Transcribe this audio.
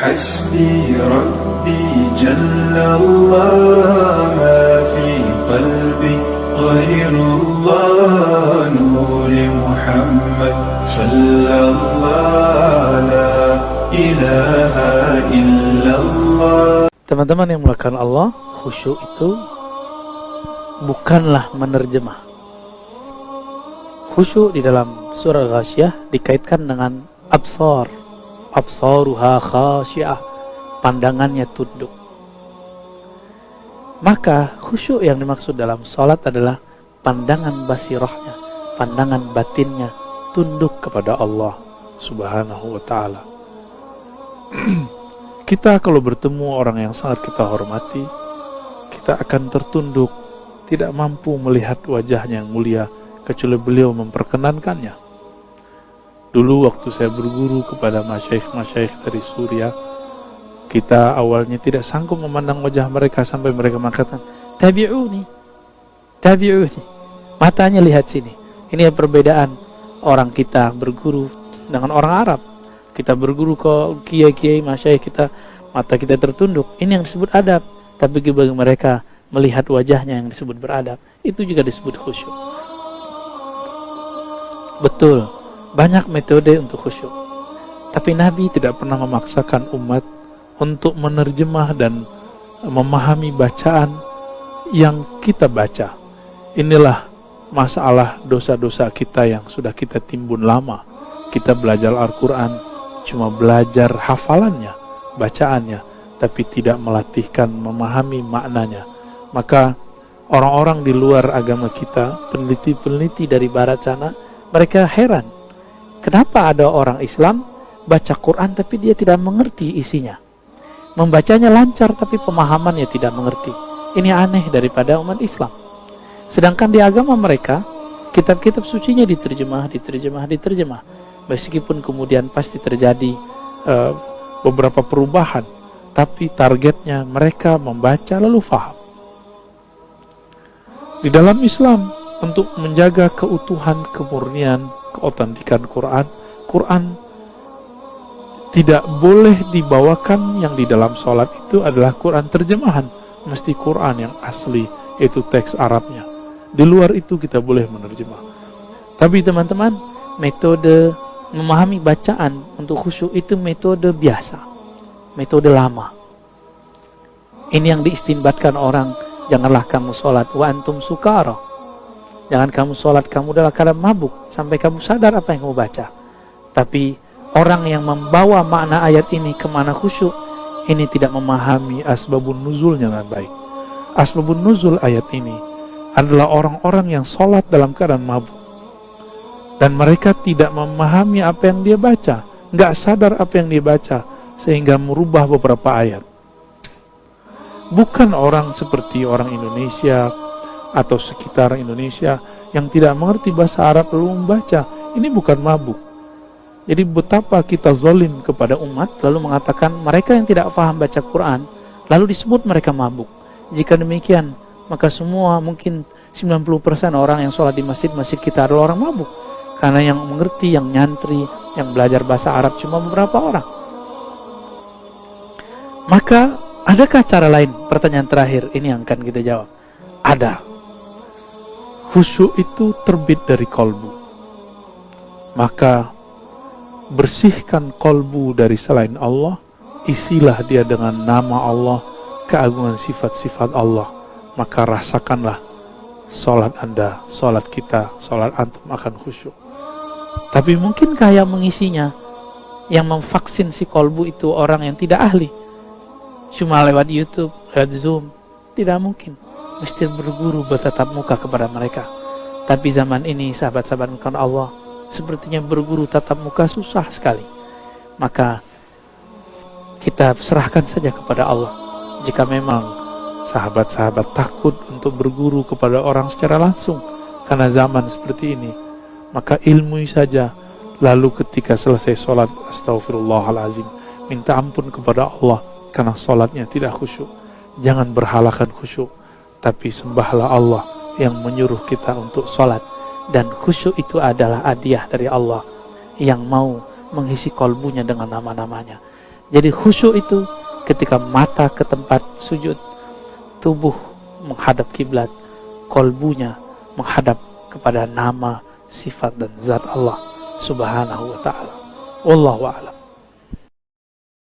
حسبي ربي جل الله ما في قلبي غير الله نور محمد صلى الله لا إله إلا الله. Teman-teman yang melakukan Allah, khusyuk itu bukanlah menerjemah. Khusyuk di dalam surah Ghasyiyah dikaitkan dengan absar. Absaruha khasyi'ah, pandangannya tunduk. Maka khusyuk yang dimaksud dalam salat adalah pandangan basirahnya, pandangan batinnya tunduk kepada Allah Subhanahu wa ta'ala. Kita kalau bertemu orang yang sangat kita hormati, kita akan tertunduk, tidak mampu melihat wajahnya yang mulia kecuali beliau memperkenankannya. Dulu waktu saya berguru kepada masyaikh-masyaikh dari Suriah, kita awalnya tidak sanggup memandang wajah mereka sampai mereka mengatakan, tabi'uni, tabi'uni, matanya lihat sini. Ini perbedaan orang kita berguru dengan orang Arab. Kita berguru ke kiai-kiai, masyaikh kita, mata kita tertunduk. Ini yang disebut adab. Tapi bagi mereka melihat wajahnya yang disebut beradab, itu juga disebut khusyuk. Betul, banyak metode untuk khusyuk. Tapi Nabi tidak pernah memaksakan umat untuk menerjemah dan memahami bacaan yang kita baca. Inilah masalah dosa-dosa kita yang sudah kita timbun lama. Kita belajar Al-Quran cuma belajar hafalannya, bacaannya, tapi tidak melatihkan memahami maknanya. Maka orang-orang di luar agama kita, peneliti-peneliti dari barat sana, mereka heran, kenapa ada orang Islam baca Quran tapi dia tidak mengerti isinya. Membacanya lancar tapi pemahamannya tidak mengerti. Ini aneh daripada umat Islam. Sedangkan di agama mereka, kitab-kitab sucinya diterjemah. Meskipun kemudian pasti terjadi beberapa perubahan, tapi targetnya mereka membaca lalu faham. Di dalam Islam, untuk menjaga keutuhan, kemurnian, keotentikan Quran tidak boleh dibawakan yang di dalam sholat itu adalah Quran terjemahan. Mesti Quran yang asli, itu teks Arabnya. Di luar itu kita boleh menerjemah. Tapi teman-teman, metode memahami bacaan untuk khusyuk itu metode biasa, metode lama. Ini yang diistinbatkan orang, janganlah kamu sholat wa antum sukara. Jangan kamu sholat, kamu dalam keadaan mabuk sampai kamu sadar apa yang kamu baca. Tapi orang yang membawa makna ayat ini kemana khusyuk, ini tidak memahami asbabun nuzulnya dengan baik. Asbabun nuzul ayat ini adalah orang-orang yang sholat dalam keadaan mabuk, dan mereka tidak memahami apa yang dia baca, nggak sadar apa yang dia baca, sehingga merubah beberapa ayat. Bukan orang seperti orang Indonesia atau sekitar Indonesia yang tidak mengerti bahasa Arab lalu membaca. Ini bukan mabuk. Jadi betapa kita zalim kepada umat lalu mengatakan mereka yang tidak paham baca Quran lalu disebut mereka mabuk. Jika demikian, maka semua mungkin 90% orang yang sholat di masjid-masjid kita adalah orang mabuk. Karena yang mengerti, yang nyantri, yang belajar bahasa Arab cuma beberapa orang. Maka adakah cara lain? Pertanyaan terakhir ini yang akan kita jawab. Ada. Khusyuk itu terbit dari kolbu. Maka bersihkan kolbu dari selain Allah, isilah dia dengan nama Allah, keagungan sifat-sifat Allah. Maka rasakanlah sholat Anda, sholat kita, sholat antum akan khusyuk. Tapi mungkinkah yang mengisinya, yang memvaksin si kolbu itu orang yang tidak ahli? Cuma lewat YouTube, lewat Zoom? Tidak mungkin. Mesti berguru bertatap muka kepada mereka. Tapi zaman ini sahabat-sahabat Allah, sepertinya berguru tatap muka susah sekali. Maka kita serahkan saja kepada Allah. Jika memang sahabat-sahabat takut untuk berguru kepada orang secara langsung karena zaman seperti ini, maka ilmui saja. Lalu ketika selesai sholat, astaghfirullahalazim, minta ampun kepada Allah karena sholatnya tidak khusyuk. Jangan berhalakan khusyuk, tapi sembahlah Allah yang menyuruh kita untuk sholat. Dan khusyuk itu adalah hadiah dari Allah yang mau mengisi kolbunya dengan nama-namanya. Jadi khusyuk itu ketika mata ke tempat sujud, tubuh menghadap kiblat, kolbunya menghadap kepada nama, sifat dan zat Allah Subhanahu wa ta'ala. Wallahu a'lam.